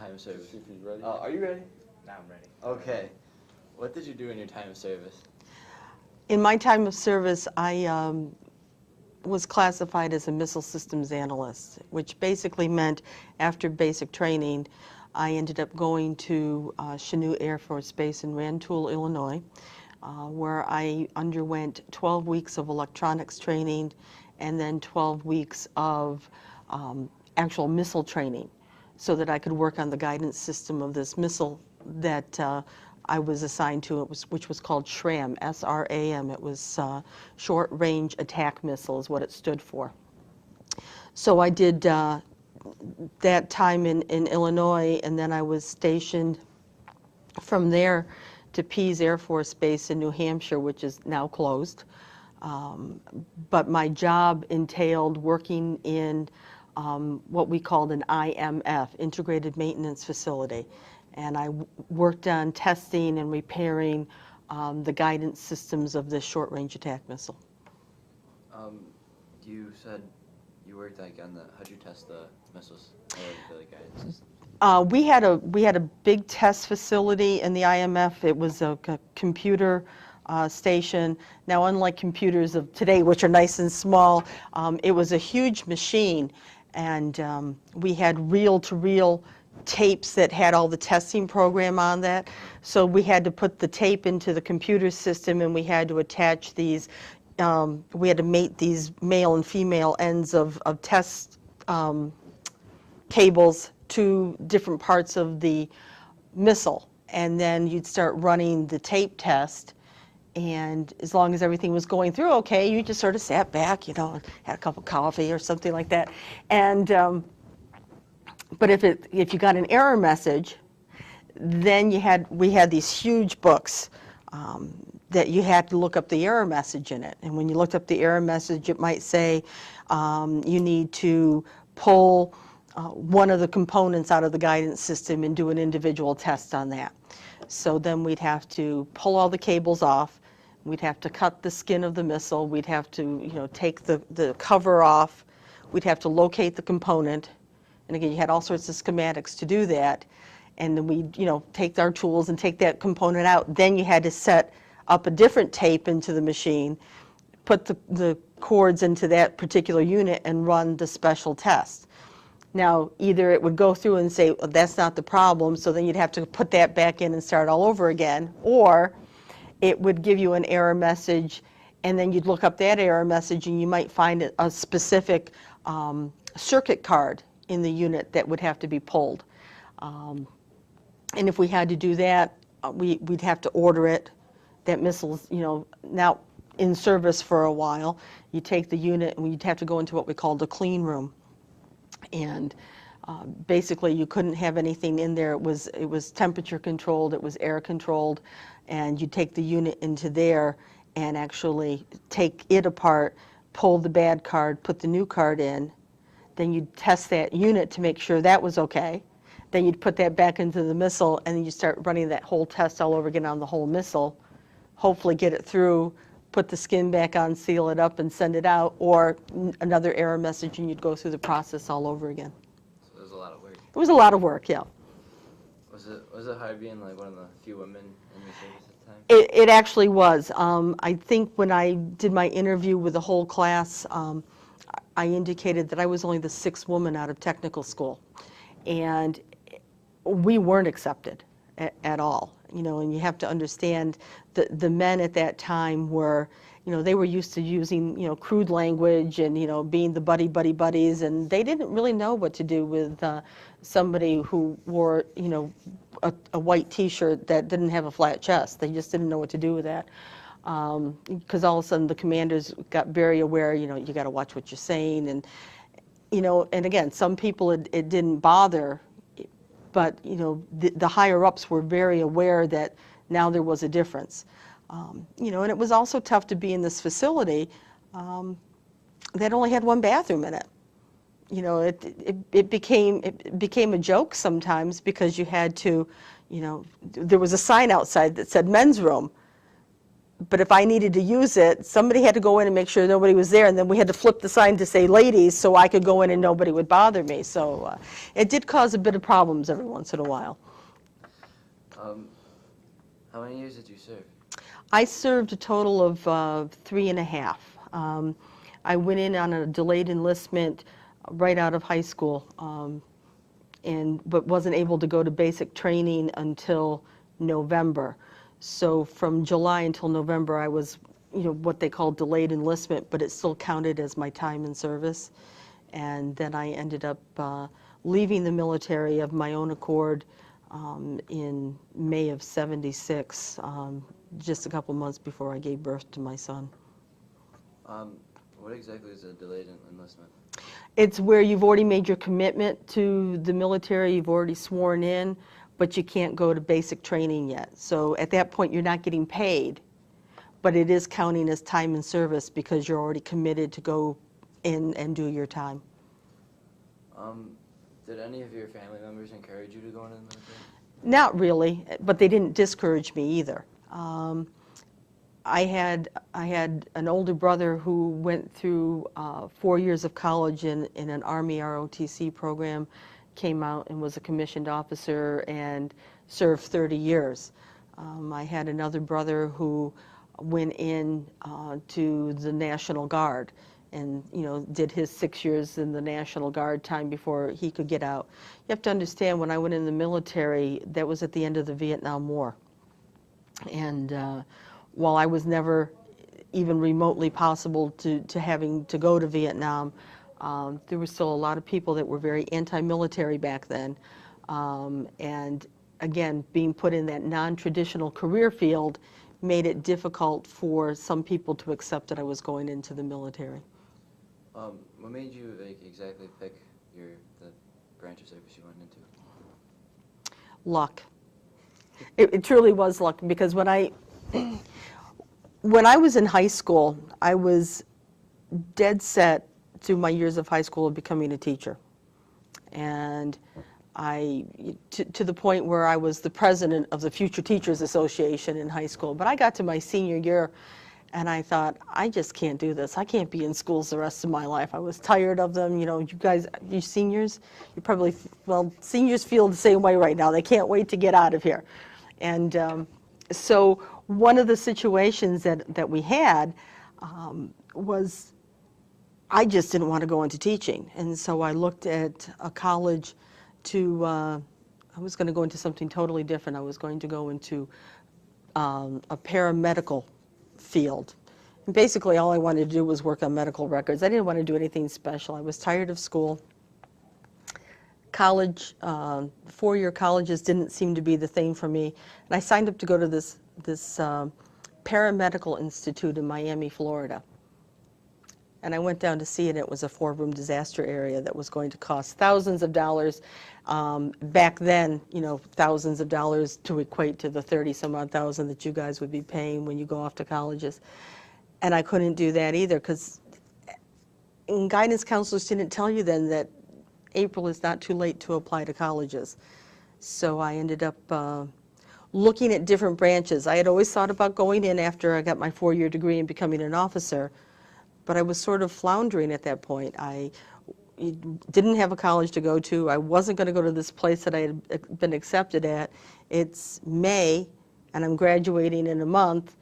time of service. See if he's ready. Are you ready? Now I'm ready. Okay. What did you do in your time of service? In my time of service, I was classified as a missile systems analyst, which basically meant after basic training, I ended up going to Chanute Air Force Base in Rantoul, Illinois, where I underwent 12 weeks of electronics training and then 12 weeks of actual missile training so that I could work on the guidance system of this missile that I was assigned to, which was called SRAM, S-R-A-M. It was Short Range Attack Missile is what it stood for. So I did that time in Illinois, and then I was stationed from there to Pease Air Force Base in New Hampshire, which is now closed. But my job entailed working in what we called an IMF, Integrated Maintenance Facility. And I worked on testing and repairing the guidance systems of this short-range attack missile. You said you worked like on how'd you test the missiles or the guidance system? We had a big test facility in the IMF. It was a computer station. Now, unlike computers of today, which are nice and small, it was a huge machine, and we had reel-to-reel tapes that had all the testing program on that. So we had to put the tape into the computer system, and we had to attach these, we had to mate these male and female ends of test cables to different parts of the missile. And then you'd start running the tape test, and as long as everything was going through okay, you just sort of sat back, and had a cup of coffee or something like that. And but if you got an error message, then we had these huge books that you had to look up the error message in it. And when you looked up the error message, it might say you need to pull one of the components out of the guidance system and do an individual test on that. So then we'd have to pull all the cables off. We'd have to cut the skin of the missile. We'd have to take the cover off. We'd have to locate the component. And again, you had all sorts of schematics to do that. And then we'd, take our tools and take that component out. Then you had to set up a different tape into the machine, put the cords into that particular unit, and run the special test. Now, either it would go through and say, well, that's not the problem, so then you'd have to put that back in and start all over again, or it would give you an error message, and then you'd look up that error message, and you might find a specific circuit card in the unit that would have to be pulled. And if we had to do that, we'd have to order it. That missile's, now in service for a while. You take the unit, and you'd have to go into what we called the clean room. And basically, you couldn't have anything in there. It was temperature controlled, it was air controlled, and you'd take the unit into there and actually take it apart, pull the bad card, put the new card in. Then you'd test that unit to make sure that was okay. Then you'd put that back into the missile, and then you start running that whole test all over again on the whole missile. Hopefully get it through, put the skin back on, seal it up, and send it out, or another error message, and you'd go through the process all over again. So it was a lot of work. It was a lot of work, yeah. Was it hard being like one of the few women in your service at the time? It actually was. I think when I did my interview with the whole class, I indicated that I was only the 6th woman out of technical school, and we weren't accepted at all. And you have to understand that the men at that time were, they were used to using, crude language and, being the buddies, and they didn't really know what to do with somebody who wore, a white T-shirt that didn't have a flat chest. They just didn't know what to do with that. Because all of a sudden the commanders got very aware, you got to watch what you're saying, and and again, some people it didn't bother, but the higher ups were very aware that now there was a difference, and it was also tough to be in this facility that only had one bathroom in it. It became a joke sometimes because you had to, there was a sign outside that said men's room. but if I needed to use it, somebody had to go in and make sure nobody was there, and then we had to flip the sign to say ladies so I could go in and nobody would bother me. So it did cause a bit of problems every once in a while. How many years did you serve? I served a total of 3.5. I went in on a delayed enlistment right out of high school, but wasn't able to go to basic training until November. So from July until November, I was, what they call delayed enlistment, but it still counted as my time in service. And then I ended up leaving the military of my own accord in May of '76, just a couple months before I gave birth to my son. What exactly is a delayed enlistment? It's where you've already made your commitment to the military, you've already sworn in, but you can't go to basic training yet. So at that point, you're not getting paid, but it is counting as time in service because you're already committed to go in and do your time. Did any of your family members encourage you to go into the military? Not really, but they didn't discourage me either. I had an older brother who went through 4 years of college in an Army ROTC program, came out and was a commissioned officer and served 30 years. I had another brother who went in to the National Guard and did his 6 years in the National Guard time before he could get out. You have to understand, when I went in the military, that was at the end of the Vietnam War. And while I was never even remotely possible to having to go to Vietnam, there were still a lot of people that were very anti-military back then. And again, being put in that non-traditional career field made it difficult for some people to accept that I was going into the military. What made you exactly pick the branch of service you went into? Luck. It truly was luck, because when I was in high school, I was dead set through my years of high school of becoming a teacher. And to the point where I was the president of the Future Teachers Association in high school. But I got to my senior year and I thought, I just can't do this. I can't be in schools the rest of my life. I was tired of them. You guys, you seniors, you probably, well, seniors feel the same way right now. They can't wait to get out of here. And so one of the situations that we had was I just didn't want to go into teaching. And so I looked at a college I was going to go into something totally different. I was going to go into a paramedical field. And basically all I wanted to do was work on medical records. I didn't want to do anything special. I was tired of school. College, four-year colleges didn't seem to be the thing for me. And I signed up to go to this paramedical institute in Miami, Florida. And I went down to see it. It was a 4-room disaster area that was going to cost thousands of dollars. Back then, thousands of dollars to equate to the 30-some-odd thousand that you guys would be paying when you go off to colleges. And I couldn't do that either, because guidance counselors didn't tell you then that April is not too late to apply to colleges. So I ended up looking at different branches. I had always thought about going in after I got my 4-year degree and becoming an officer, but I was sort of floundering at that point. I didn't have a college to go to. I wasn't going to go to this place that I had been accepted at. It's May, and I'm graduating in a month,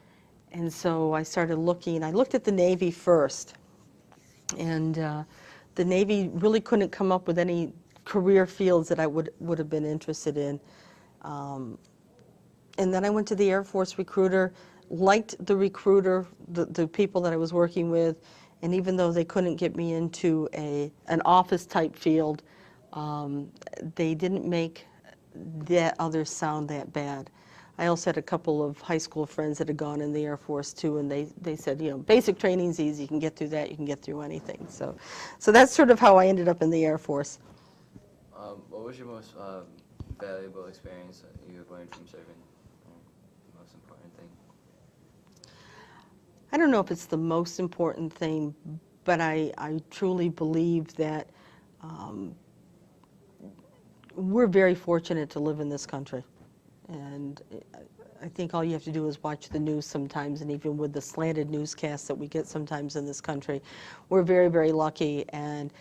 and so I started looking. I looked at the Navy first, and the Navy really couldn't come up with any career fields that I would have been interested in. And then I went to the Air Force recruiter, liked the recruiter, the people that I was working with, and even though they couldn't get me into an office type field, they didn't make that others sound that bad. I also had a couple of high school friends that had gone in the Air Force too, and they said, basic training's easy, you can get through that, you can get through anything. So that's sort of how I ended up in the Air Force. What was your most valuable experience that you learned from serving? The most important thing? I don't know if it's the most important thing, but I truly believe that we're very fortunate to live in this country. And I think all you have to do is watch the news sometimes, and even with the slanted newscasts that we get sometimes in this country, we're very, very lucky. And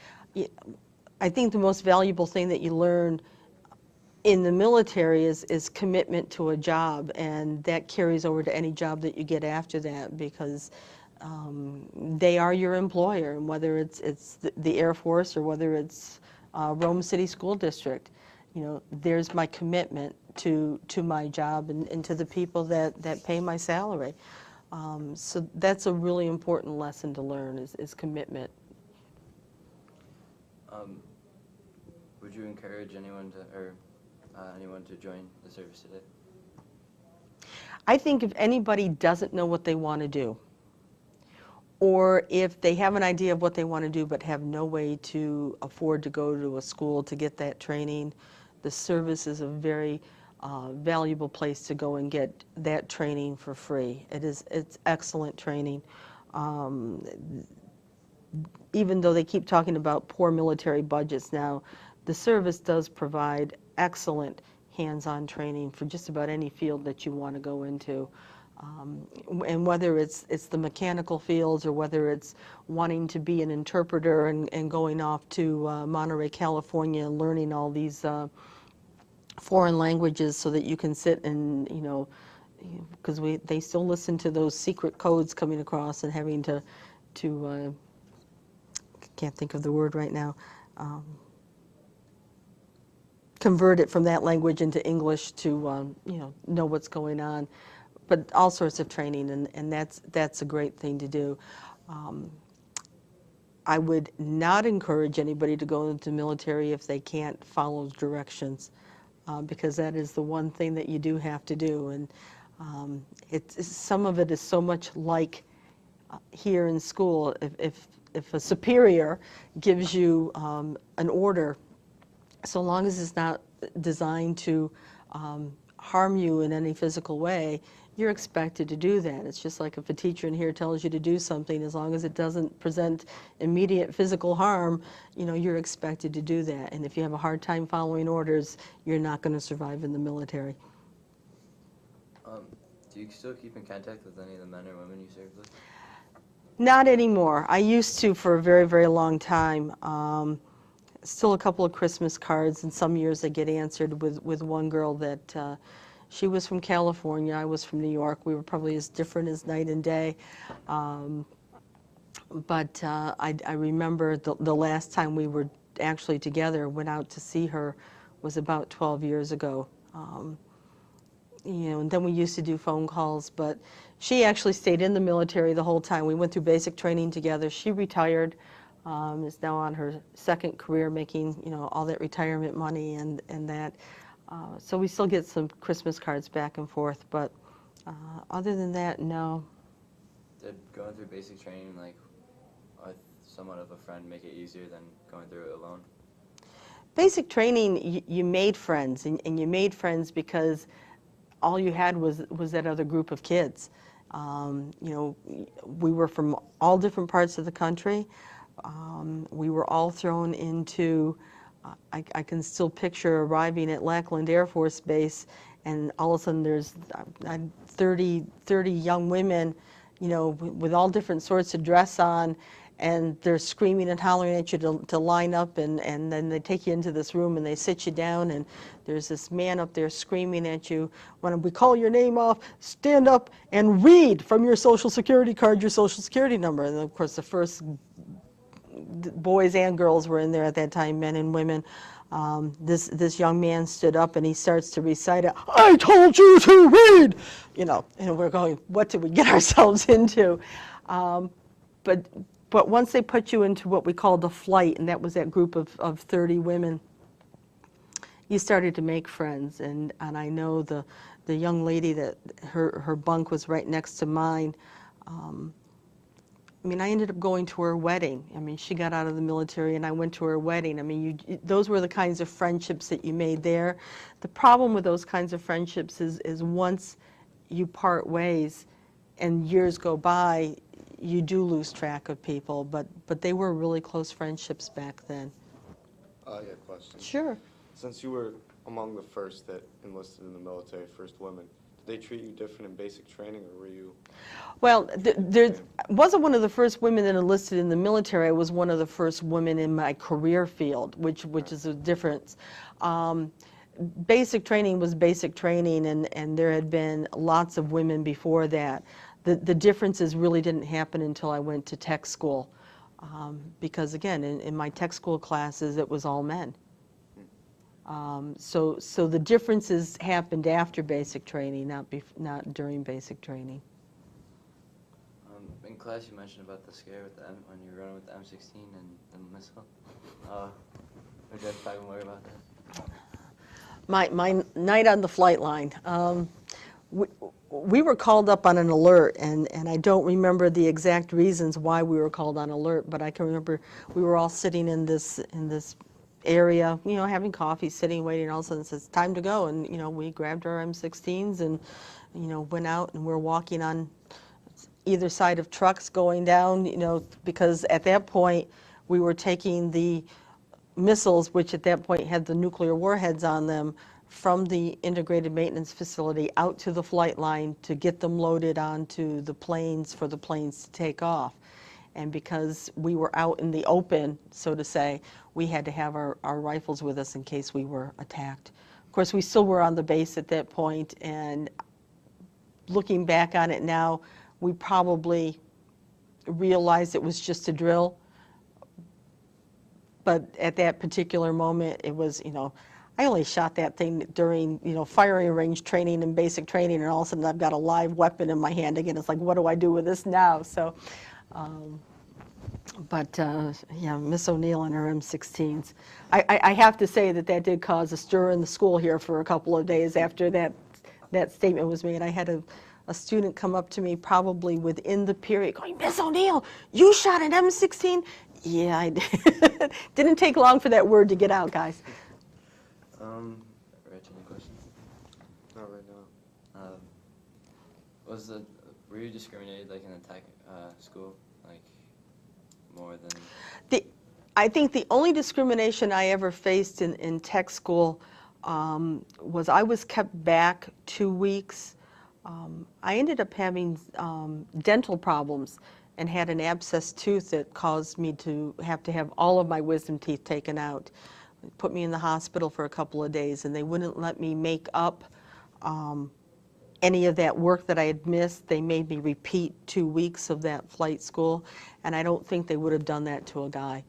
I think the most valuable thing that you learn in the military is commitment to a job, and that carries over to any job that you get after that, because they are your employer, and whether it's the Air Force or whether it's Rome City School District, there's my commitment to my job and to the people that pay my salary. So that's a really important lesson to learn is commitment. Would you encourage anyone to join the service today? I think if anybody doesn't know what they want to do, or if they have an idea of what they want to do but have no way to afford to go to a school to get that training, the service is a very valuable place to go and get that training for free. It's excellent training. Even though they keep talking about poor military budgets now, the service does provide excellent hands-on training for just about any field that you want to go into. And whether it's the mechanical fields or whether it's wanting to be an interpreter and going off to Monterey, California, and learning all these foreign languages so that you can sit and, because they still listen to those secret codes coming across and having to can't think of the word right now, convert it from that language into English to know what's going on. But all sorts of training, and that's a great thing to do. I would not encourage anybody to go into the military if they can't follow directions, because that is the one thing that you do have to do. And some of it is so much like here in school. If a superior gives you an order, so long as it's not designed to harm you in any physical way, you're expected to do that. It's just like if a teacher in here tells you to do something, as long as it doesn't present immediate physical harm, you're expected to do that. And if you have a hard time following orders, you're not going to survive in the military. Do you still keep in contact with any of the men or women you served with? Not anymore. I used to for a very, very long time. Still a couple of Christmas cards, and some years I get answered with one girl that she was from California, I was from New York. We were probably as different as night and day. But I remember the last time we were actually together, went out to see her, was about 12 years ago. And then we used to do phone calls, but she actually stayed in the military the whole time. We went through basic training together. She retired, is now on her second career, making all that retirement money and that. So we still get some Christmas cards back and forth, but other than that, no. Did going through basic training, like with somewhat of a friend, make it easier than going through it alone? Basic training, you made friends, and you made friends because all you had was that other group of kids. We were from all different parts of the country. We were all thrown into, I can still picture arriving at Lackland Air Force Base, and all of a sudden there's 30 young women, with all different sorts of dress on, and they're screaming and hollering at you to line up, and then they take you into this room and they sit you down, and there's this man up there screaming at you, when we call your name off, stand up and read from your Social Security card your Social Security number. And of course the first boys and girls were in there at that time, men and women. This young man stood up and he starts to recite it. I told you to read, and we're going, what did we get ourselves into? But once they put you into what we call the flight, and that was that group of 30 women, you started to make friends. And I know the young lady that her bunk was right next to mine. I ended up going to her wedding. She got out of the military and I went to her wedding. Those were the kinds of friendships that you made there. The problem with those kinds of friendships is once you part ways and years go by, you do lose track of people, but they were really close friendships back then. I got a question. Sure. Since you were among the first that enlisted in the military, first women, did they treat you different in basic training, or were you? Well, there wasn't one of the first women that enlisted in the military. I was one of the first women in my career field, which is a difference. Basic training was basic training, and there had been lots of women before that. The differences really didn't happen until I went to tech school, because again, in my tech school classes, it was all men. So the differences happened after basic training, not during basic training. In class, you mentioned about the scare with the when you were running with the M16 and the missile. Would you like to talk more about that? My night on the flight line. We were called up on an alert, and I don't remember the exact reasons why we were called on alert, but I can remember we were all sitting in this area, you know, having coffee, sitting, waiting, and all of a sudden it says, time to go, and, you know, we grabbed our M16s and, you know, went out, and we're walking on either side of trucks going down, you know, because at that point we were taking the missiles, which at that point had the nuclear warheads on them, from the integrated maintenance facility out to the flight line to get them loaded onto the planes for the planes to take off. And because we were out in the open, so to say, we had to have our rifles with us in case we were attacked. Of course, we still were on the base at that point, and looking back on it now, we probably realized it was just a drill. But at that particular moment, it was, you know, I only shot that thing during, you know, firing range training and basic training, and all of a sudden I've got a live weapon in my hand again. It's like, what do I do with this now? So, yeah, Miss O'Neill and her M16s. I have to say that did cause a stir in the school here for a couple of days after that statement was made. I had a student come up to me probably within the period going, Miss O'Neill, you shot an M16? Yeah, I did. Didn't take long for that word to get out, guys. Rich, any questions? Not right now. Were you discriminated like in the tech school, like more than? I think the only discrimination I ever faced in tech school was I was kept back 2 weeks. I ended up having dental problems and had an abscessed tooth that caused me to have all of my wisdom teeth taken out. It put me in the hospital for a couple of days, and they wouldn't let me make up any of that work that I had missed. They made me repeat 2 weeks of that flight school, and I don't think they would have done that to a guy.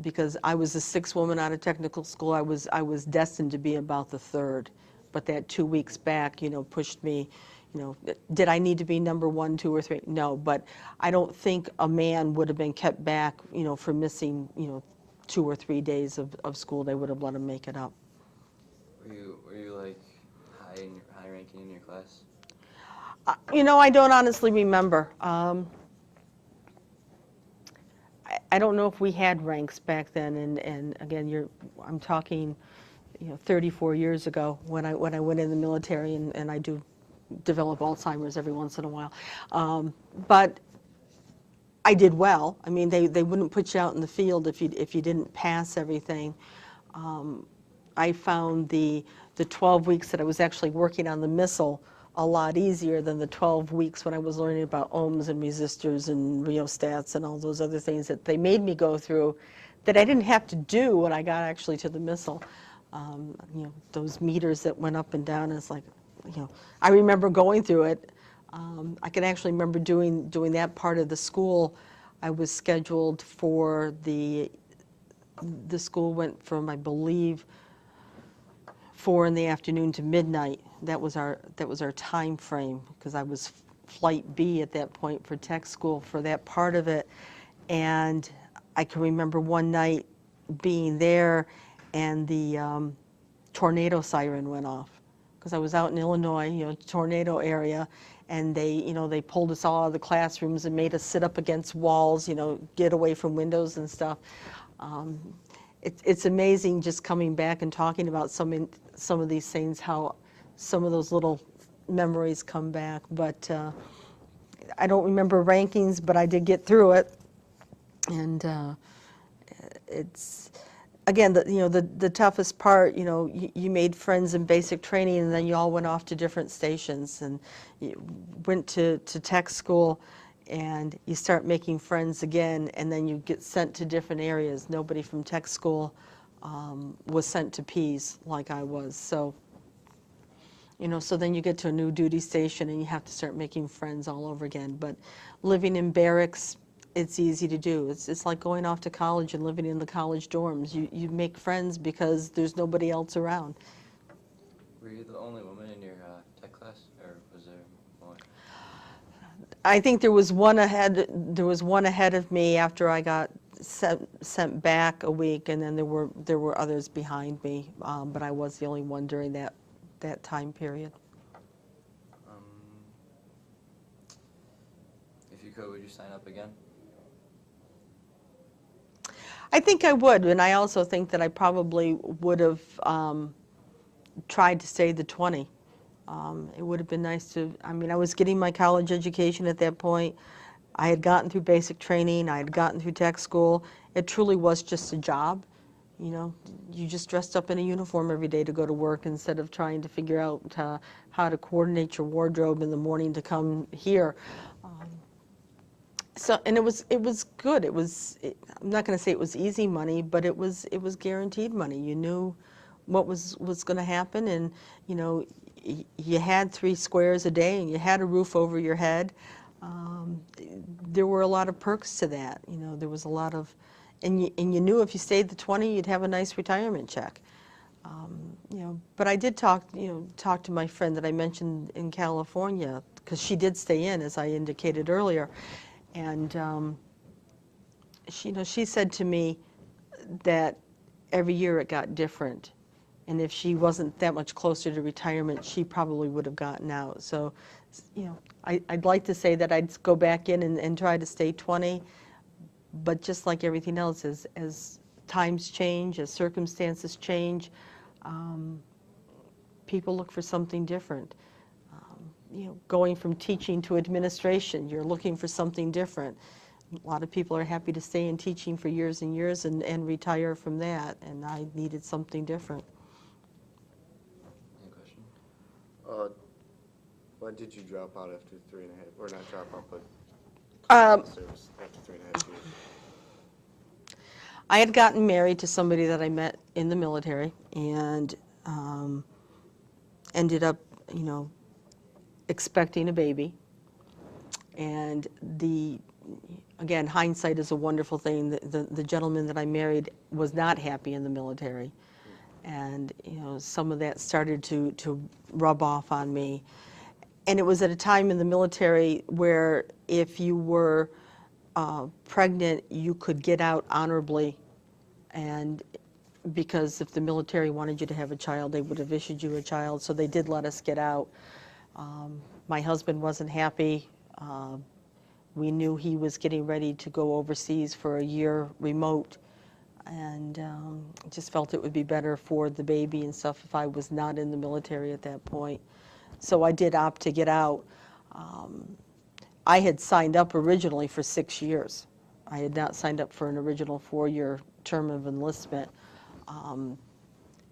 Because I was the 6th woman out of technical school. I was destined to be about the 3rd, but that 2 weeks back, you know, pushed me. You know, did I need to be number 1, 2, or 3? No, but I don't think a man would have been kept back, you know, for missing, you know, 2 or 3 days of school. They would have let him make it up. Were you like high ranking in your class? You know, I don't honestly remember. I don't know if we had ranks back then, and again, I'm talking, you know, 34 years ago when I went in the military, and I do develop Alzheimer's every once in a while. But I did well. I mean, they wouldn't put you out in the field if you didn't pass everything. I found the 12 weeks that I was actually working on the missile a lot easier than the 12 weeks when I was learning about ohms and resistors and rheostats and all those other things that they made me go through that I didn't have to do when I got actually to the missile. You know, those meters that went up and down, it's like, you know, I remember going through it. I can actually remember doing that part of the school. I was scheduled for the school went from, I believe, 4 in the afternoon to midnight. That was our time frame, because I was flight B at that point for tech school for that part of it. And I can remember one night being there and the tornado siren went off, because I was out in Illinois, you know, tornado area, and they pulled us all out of the classrooms and made us sit up against walls, you know, get away from windows and stuff. It's amazing just coming back and talking about some of these things, how some of those little memories come back. But I don't remember rankings, but I did get through it. And again, the toughest part, you made friends in basic training, and then you all went off to different stations, and you went to tech school, and you start making friends again, and then you get sent to different areas. Nobody from tech school was sent to Pease like I was. So, so then you get to a new duty station, and you have to start making friends all over again. But living in barracks, it's easy to do. It's like going off to college and living in the college dorms. You make friends because there's nobody else around. Were you the only woman in your tech class, or was there more? I think there was one ahead. There was one ahead of me after I got sent back a week, and then there were others behind me. But I was the only one during that time period. If you could, would you sign up again? I think I would, and I also think that I probably would have tried to stay the 20. It would have been nice to, I mean, I was getting my college education at that point. I had gotten through basic training. I had gotten through tech school. It truly was just a job. You just dressed up in a uniform every day to go to work instead of trying to figure out how to coordinate your wardrobe in the morning to come here. And it was good. I'm not going to say it was easy money, but it was guaranteed money. You knew what was going to happen, and you had 3 squares a day, and you had a roof over your head. There were a lot of perks to that. There was a lot of, and you knew if you stayed the 20, you'd have a nice retirement check. But I did talk to my friend that I mentioned in California, because she did stay in, as I indicated earlier. And she said to me that every year it got different, and if she wasn't that much closer to retirement, she probably would have gotten out. So, I'd like to say that I'd go back in and try to stay 20, but just like everything else, as times change, as circumstances change, people look for something different. Going from teaching to administration, you're looking for something different. A lot of people are happy to stay in teaching for years and years and retire from that, and I needed something different. Any question? When did you drop out after 3.5, or not drop out, but service after 3.5 years? I had gotten married to somebody that I met in the military, and ended up, expecting a baby. And again, hindsight is a wonderful thing. The gentleman that I married was not happy in the military, and some of that started to rub off on me. And it was at a time in the military where if you were pregnant, you could get out honorably, and because if the military wanted you to have a child, they would have issued you a child, so they did let us get out. My husband wasn't happy. We knew he was getting ready to go overseas for a year remote, and just felt it would be better for the baby and stuff if I was not in the military at that point. So I did opt to get out. I had signed up originally for 6 years. I had not signed up for an original 4-year term of enlistment.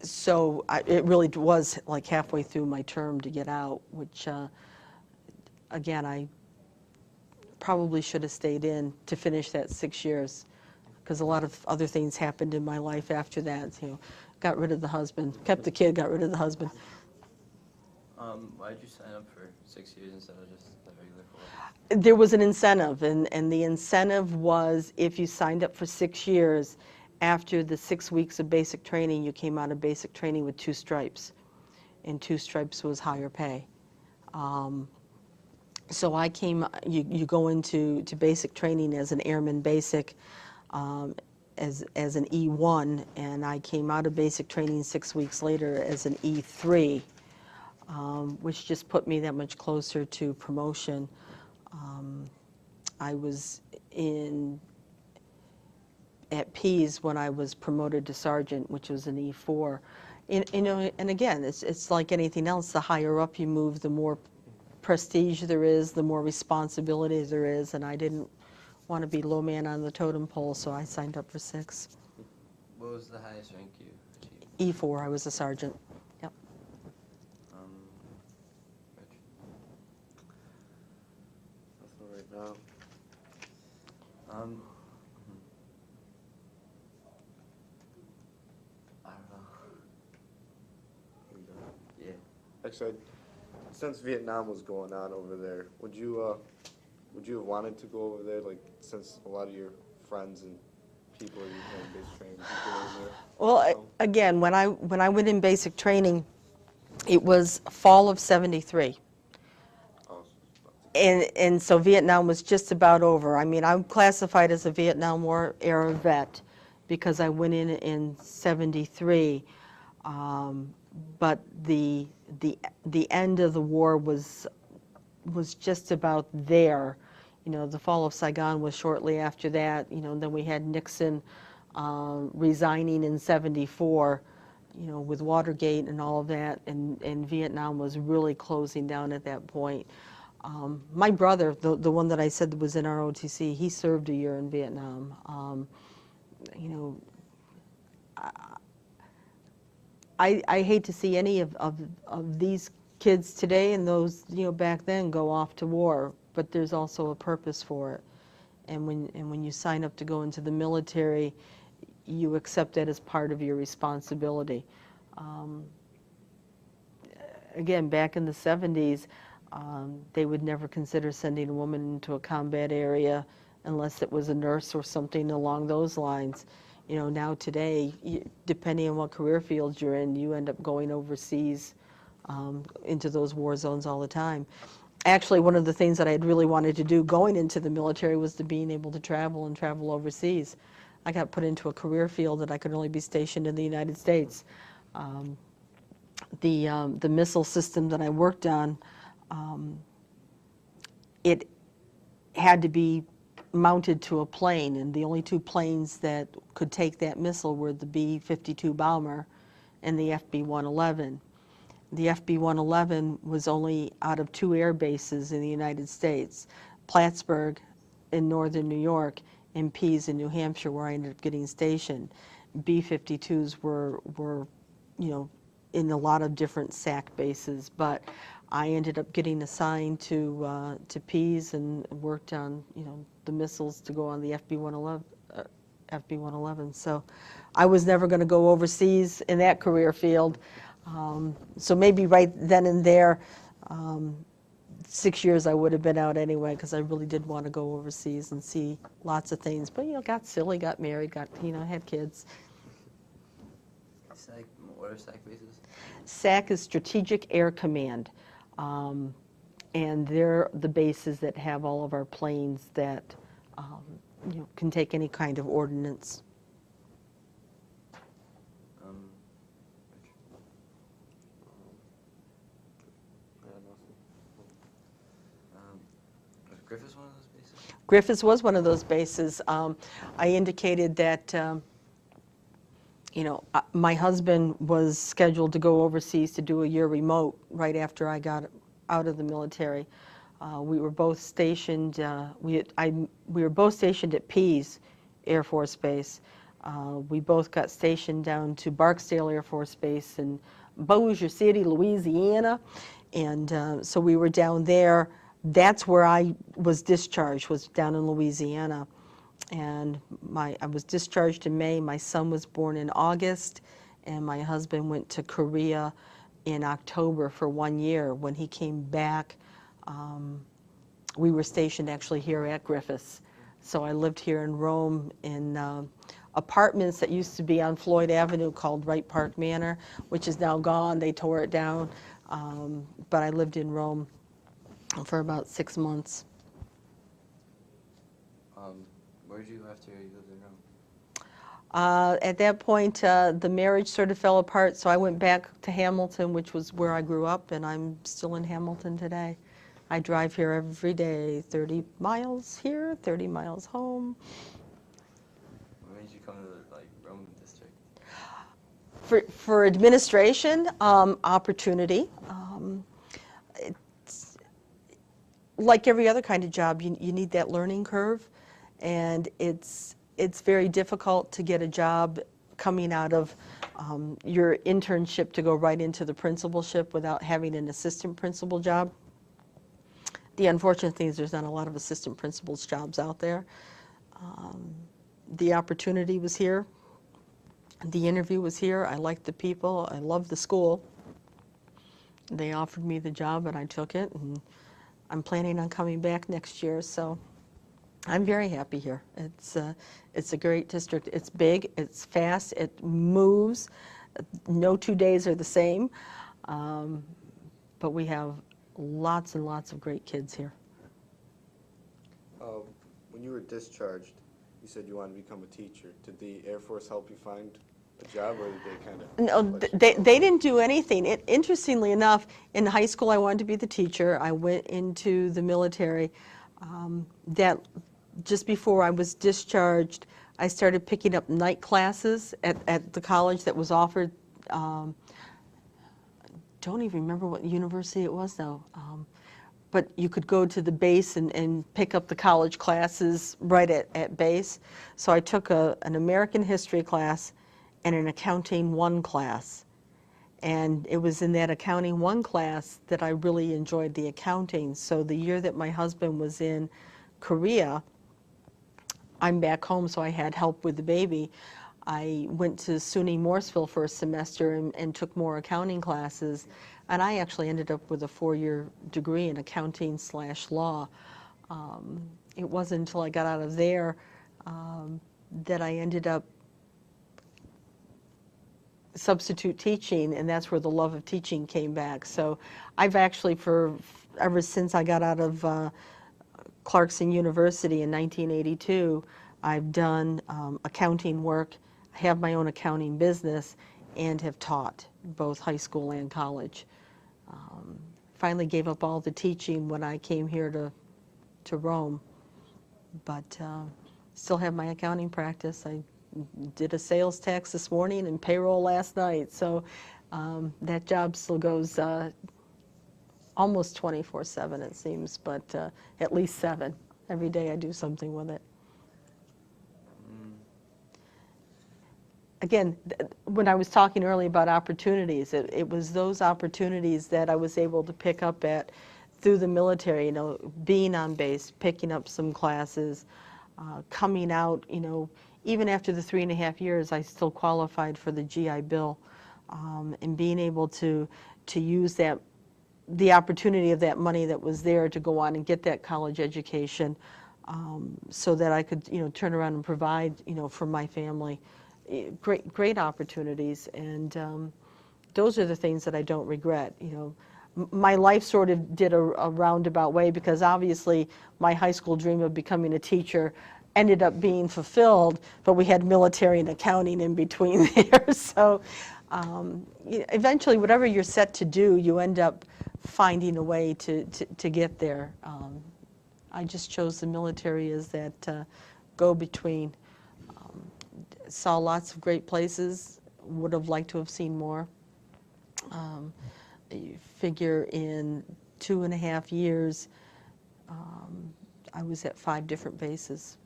So it really was like halfway through my term to get out, which, again, I probably should have stayed in to finish that 6 years, because a lot of other things happened in my life after that. Got rid of the husband, kept the kid, got rid of the husband. Why did you sign up for 6 years instead of just the regular 4? There was an incentive, and the incentive was if you signed up for 6 years, after the 6 weeks of basic training, you came out of basic training with 2 stripes, and 2 stripes was higher pay. So I you go into basic training as an Airman basic, as an E1, and I came out of basic training 6 weeks later as an E3, which just put me that much closer to promotion. I was at Pease when I was promoted to sergeant, which was an E4. And again, it's like anything else. The higher up you move, the more prestige there is, the more responsibility there is, and I didn't want to be low man on the totem pole, so I signed up for 6. What was the highest rank you achieved? E4, I was a sergeant. Yep. Rich? Nothing right now. Um, I don't know. Yeah. Actually, since Vietnam was going on over there, would you have wanted to go over there? Like, since a lot of your friends and people you had in basic training, did you go over there? Well, again, when I went in basic training, it was fall of '73. Oh, And so Vietnam was just about over. I mean, I'm classified as a Vietnam War era vet because I went in '73. But the end of the war was just about there. You know, the fall of Saigon was shortly after that. You know, then we had Nixon resigning in '74. You know, with Watergate and all of that, and Vietnam was really closing down at that point. My brother, the one that I said was in our OTC, he served a year in Vietnam. You know, I hate to see any of these kids today and those, you know, back then go off to war, but there's also a purpose for it. And when you sign up to go into the military, you accept that as part of your responsibility. Again, back in the '70s, they would never consider sending a woman into a combat area unless it was a nurse or something along those lines. You know, now today, depending on what career field you're in, you end up going overseas into those war zones all the time. Actually, one of the things that I had really wanted to do going into the military was to being able to travel and travel overseas. I got put into a career field that I could only be stationed in the United States. The missile system that I worked on, it had to be mounted to a plane, and the only two planes that could take that missile were the B-52 bomber and the FB-111. The FB-111 was only out of 2 air bases in the United States, Plattsburgh in northern New York and Pease in New Hampshire, where I ended up getting stationed. B-52s were, you know, in a lot of different SAC bases, but I ended up getting assigned to Pease and worked on, you know, the missiles to go on the FB-111. So I was never going to go overseas in that career field. So maybe right then and there, 6 years I would have been out anyway, because I really did want to go overseas and see lots of things. But, you know, got silly, got married, had kids. SAC, what are SAC bases? SAC is Strategic Air Command. And they're the bases that have all of our planes that you know, can take any kind of ordnance. Griffiths one of those bases? Griffiths was one of those bases. I indicated that you know, my husband was scheduled to go overseas to do a year remote right after I got out of the military. We were both stationed. We were both stationed at Pease Air Force Base. We both got stationed down to Barksdale Air Force Base in Bossier City, Louisiana, and so we were down there. That's where I was discharged, was down in Louisiana. And I was discharged in May. My son was born in August, and my husband went to Korea in October for 1 year. When he came back, we were stationed actually here at Griffiths. So I lived here in Rome in apartments that used to be on Floyd Avenue called Wright Park Manor, which is now gone. They tore it down. But I lived in Rome for about 6 months. Where did you go after you lived in Rome? At that point, the marriage sort of fell apart, so I went back to Hamilton, which was where I grew up, and I'm still in Hamilton today. I drive here every day, 30 miles here, 30 miles home. What made you come to the Rome district? For administration, opportunity. It's like every other kind of job, you need that learning curve, and it's very difficult to get a job coming out of your internship to go right into the principalship without having an assistant principal job. The unfortunate thing is there's not a lot of assistant principals jobs out there. The opportunity was here. The interview was here. I liked the people. I loved the school. They offered me the job and I took it, and I'm planning on coming back next year, so I'm very happy here. It's a great district. It's big, it's fast, it moves. No 2 days are the same, but we have lots and lots of great kids here. When you were discharged, you said you wanted to become a teacher. Did the Air Force help you find a job, or did they kind of? No, they didn't do anything. Interestingly enough, in high school I wanted to be the teacher. I went into the military. That just before I was discharged, I started picking up night classes at the college that was offered. Don't even remember what university it was now. But you could go to the base and pick up the college classes right at base. So I took an American history class and an Accounting 1 class. And it was in that Accounting 1 class that I really enjoyed the accounting. So the year that my husband was in Korea, I'm back home, so I had help with the baby. I went to SUNY Morrisville for a semester and took more accounting classes. And I actually ended up with a 4-year degree in accounting/law. It wasn't until I got out of there that I ended up substitute teaching, and that's where the love of teaching came back. So I've actually, ever since I got out of Clarkson University in 1982, I've done accounting work, have my own accounting business, and have taught both high school and college. Finally gave up all the teaching when I came here to Rome, but still have my accounting practice. I did a sales tax this morning and payroll last night, so that job still goes almost 24/7 it seems, but at least 7. Every day I do something with it. Again, when I was talking earlier about opportunities, it was those opportunities that I was able to pick up through the military, you know, being on base, picking up some classes, coming out, you know, even after the 3.5 years, I still qualified for the GI Bill, and being able to use the opportunity of that money that was there to go on and get that college education, so that I could, you know, turn around and provide, you know, for my family. Great opportunities, and those are the things that I don't regret. You know, my life sort of did a roundabout way, because obviously my high school dream of becoming a teacher ended up being fulfilled, but we had military and accounting in between there. So eventually, whatever you're set to do, you end up finding a way to get there. I just chose the military as that go-between. Saw lots of great places, would have liked to have seen more. You figure in 2.5 years, I was at 5 different bases.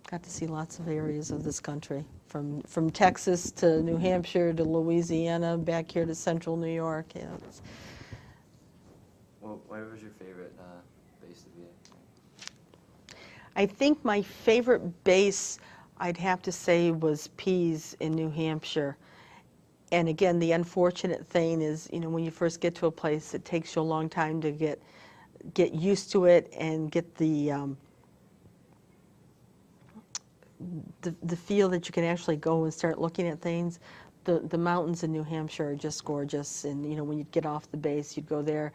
Got to see lots of areas of this country, from Texas to New Hampshire to Louisiana, back here to central New York. Yeah, Well, where was your favorite base to be at? I think my favorite base, I'd have to say, was Pease in New Hampshire. And again, the unfortunate thing is, you know, when you first get to a place, it takes you a long time to get used to it and get the feel that you can actually go and start looking at things. The mountains in New Hampshire are just gorgeous, and you know, when you'd get off the base, you'd go there,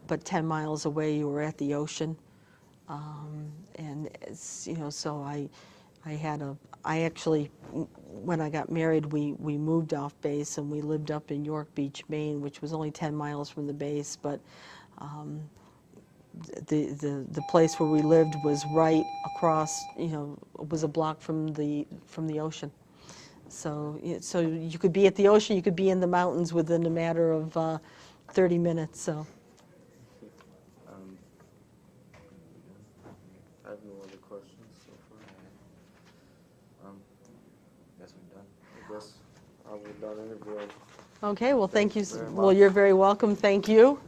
but 10 miles away, you were at the ocean. And it's, you know, so I actually, when I got married, we moved off base and we lived up in York Beach, Maine, which was only 10 miles from the base, but the place where we lived was right across, you know, was a block from the ocean. So you could be at the ocean, you could be in the mountains within a matter of 30 minutes. So. I have no other questions so far. guess we're done. I guess we're done interviewing. Okay, well, thank you. Thank you very Well, much. you're very welcome. Thank you.